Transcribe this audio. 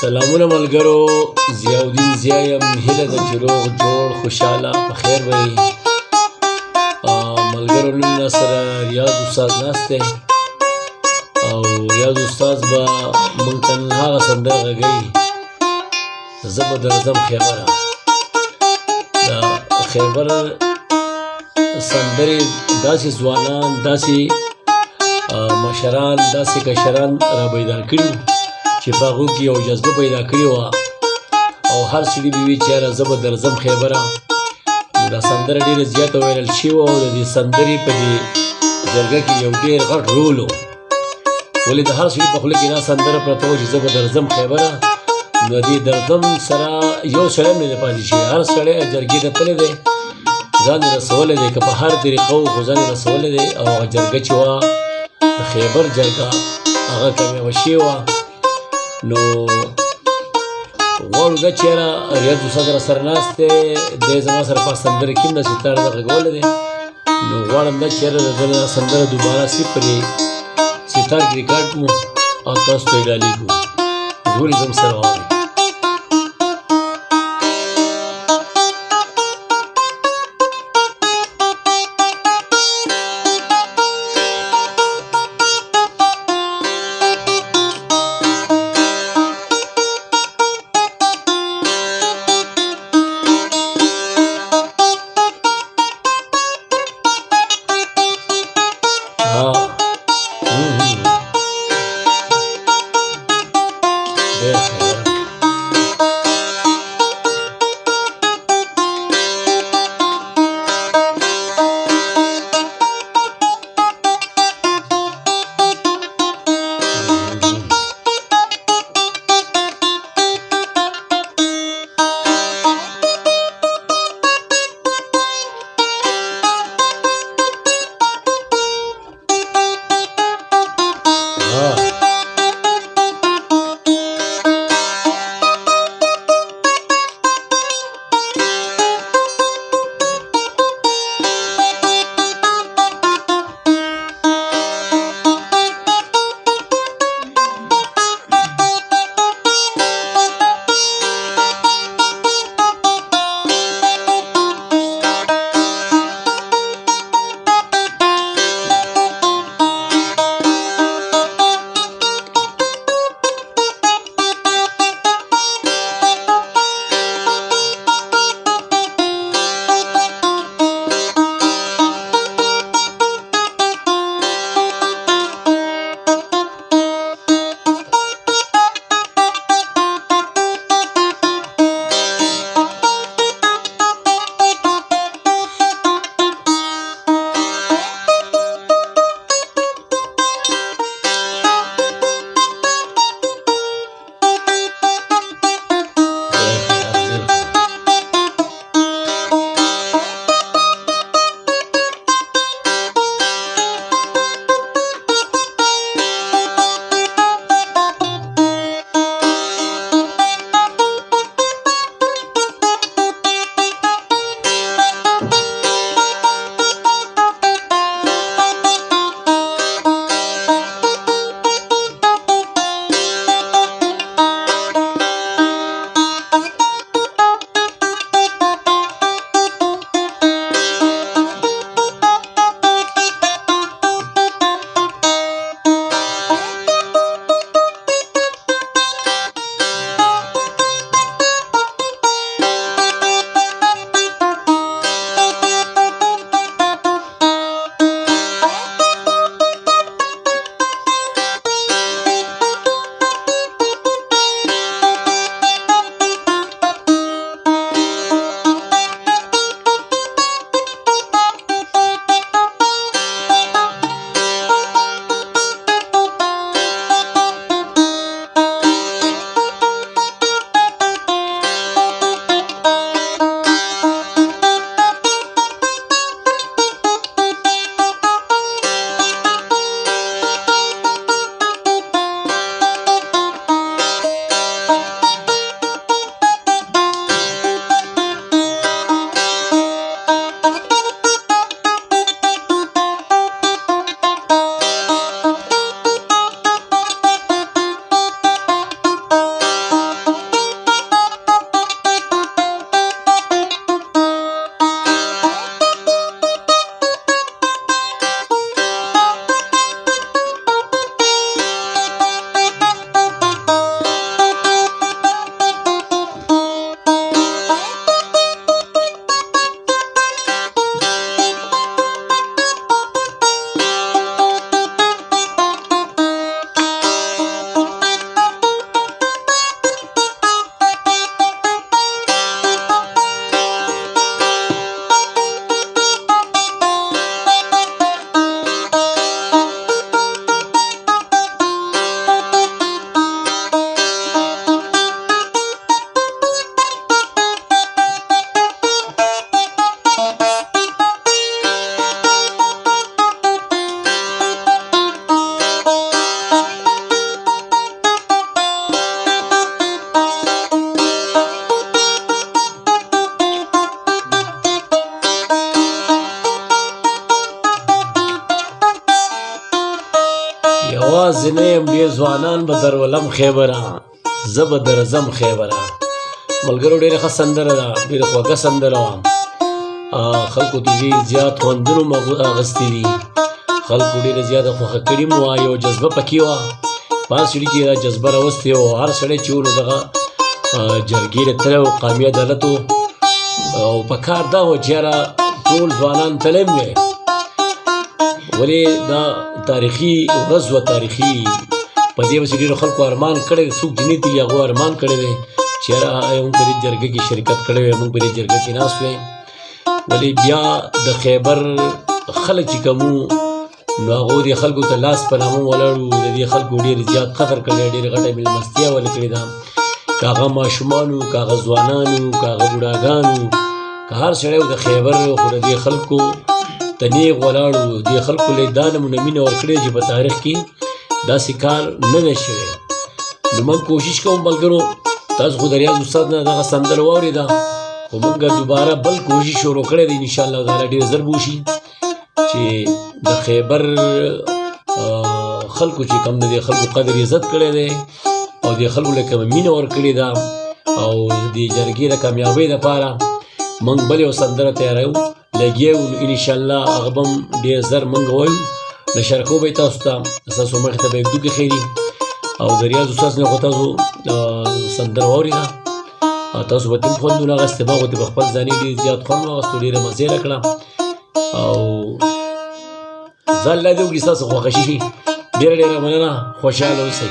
سلامونه ملګرو، ضیاءالدین ضیا یم. هیله ده چې روغ جوړ خوشحاله په خیر به یې. ملګرو نن راسره ریاض استاد ناست دی او ریاض استاد به موږ ته نن هغه سندره غږوي زه به درځم خیبره. د خیبر سندرې داسې ځوانان، داسې مشران، داسې کشران را بیدار کړي چې په هغو کې یو جذبه پیدا کړې وه او هر سړي به وي چې یاره زه به درځم خیبره. نو دا سندره ډېره زیاته ویلل شوې وه او د دې سندرې په دې جرګه کې یو ډېر غټ رول و. ولې د هر سړي په خوله کې دا سندره پرته وه چې زه به درځم خیبره. نو دې درځم سره یو سړی هم نه دی پاتې شوی، هر سړی جرګې ته تللی دی، ځان یې رسولی دی، که په هر طریقه و خو ځان یې رسولی دی او هغه جرګه چې وه د خیبر جرګه هغه کامیابه شوې وه. نو غواړو دا چې یاره ریاض استاد راسره ناست دی، دی زما سره په سندره کې هم دا ستار ده غږولی دی. نو غواړم دا چې یاره د ده دا سندره دوباره پر ستار کې ریکارډ کړو او تاسو ته یې ډالېږو. ولې زموږ سره واورئ. ډېر ځوانان به درولم خیبره زه به درځم خیبره. ملګرو ډېره ښه سندره ده، ډېره خوږه سندره وه. خلکو ته ډېر زیات خوندونه مو اخیستي دي، خلکو ډېره زیاته خوښه کړې مو وه. یو جذبه پکې وه، په هر سړي کې دا جذبه راوستې وه. هر سړی چې و نو دغه جرګې ته تللی و، قامي عدالت و، او په کار دا و چې یاره ټول ځوانان تللی هم وی. ولې دا تاریخي ورځ وه، تاریخي په دې پسې ډېرو خلکو ارمان کړی دی. څوک چې نه تلي هغو ارمان کړی دی چې یاره موږ په دې جرګه کې شرکت کړی وی، موږ په دې جرګه کې ناست وی. ولې بیا د خیبر خلک چې کوم وو نو هغو دې خلکو ته لاس په نامه ولاړ وو، د دې خلکو ډېر زیات قدر کړی، ډېرې غټه مېلمستیا ولې کړې ده. که هغه ماشومان وو، که هغه ځوانان وو، که هغه بوډاګان وو، که هر سړی و د خیبر خو د دې خلکو ته نیغ ولاړ وو. دې خلکو له دا نمونه مینه ورکړې چې په تاریخ کې داسې کار نه دی شوی. نو موږ کوشش کوو ملګرو، تاسو خو د ریاض استاد نه دغه سندره واورېده، خو موږ دوباره بل کوشش شروع کړی دی، انشاءالله تعالی ډېر ژر به وشي چې د خیبر خلکو چې کوم د دې خلکو قدر عزت کړی دی او دې خلکو له کومه مینه ورکړې ده او د جرګې د کامیابۍ دپاره موږ بل یو سندره تیاروو، لګیا یو. نو انشاءالله هغه به هم ډېر ژر موږ ووایو، نشر کوو به یې تاسو ته، ستاسو مخې ته به یې ږدو کښېږدي. او د ریاض استاد نه خو تاسو سندره واورېده، تاسو به تم خوندونه اخیستې، ما خو ترې په خپل ځاني ډېر زیات خوند واخیستو، ډېره مزې یې راکړه. او زه الله دې وکړي ستاسو خوښه شي. ډېره ډېره مننه، خوشحاله اوسئ.